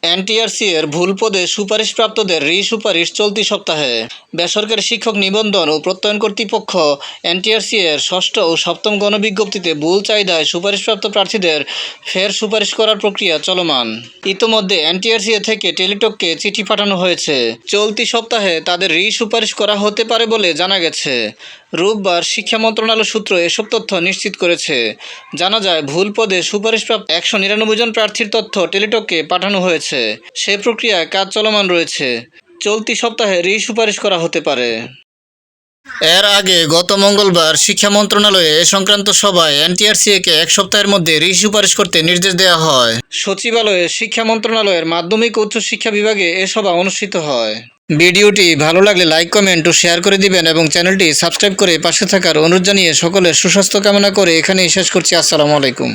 NTRC এর ভুল পদে সুপারিশপ্রাপ্তদের সুপারিশ চলতি সপ্তাহে। বেসরকারি শিক্ষক নিবন্ধন ও প্রত্যয়ন কর্তৃপক্ষ এনটিআরসি এর ষষ্ঠ ও সপ্তম গণবিজ্ঞপ্তিতে ভুল চাহিদায় সুপারিশপ্রাপ্ত প্রার্থীদের ফের সুপারিশ করার প্রক্রিয়া চলমান। ইতোমধ্যে এনটিআরসি থেকে টেলিটককে চিঠি পাঠানো হয়েছে। চলতি সপ্তাহে তাদের সুপারিশ করা হতে পারে বলে জানা গেছে। রোববার শিক্ষা মন্ত্রণালয় সূত্র এসব তথ্য নিশ্চিত করেছে। জানা যায়, ভুল পদে সুপারিশপ্রাপ্ত 199 জন প্রার্থীর তথ্য টেলিটককে পাঠানো হয়েছে। সে প্রক্রিয়ায় কাজ চলমান রয়েছে। চলতি সপ্তাহে সুপারিশ করা হতে পারে। এর আগে গত মঙ্গলবার শিক্ষা মন্ত্রণালয়ে এ সংক্রান্ত সভায় এনটিআরসি-কে 1 সপ্তাহের মধ্যে সুপারিশ করতে নির্দেশ দেওয়া হয়। সচিবালয়ে শিক্ষা মন্ত্রণালয়ের মাধ্যমিক ও উচ্চ শিক্ষা বিভাগে এ সভা অনুষ্ঠিত হয়। ভিডিওটি ভালো লাগলে লাইক, কমেন্ট ও শেয়ার করে দিবেন এবং চ্যানেলটি সাবস্ক্রাইব করে পাশে থাকার অনুরোধ জানিয়ে সকলের সুস্বাস্থ্য কামনা করে এখানেই শেষ করছি। আসসালামু আলাইকুম।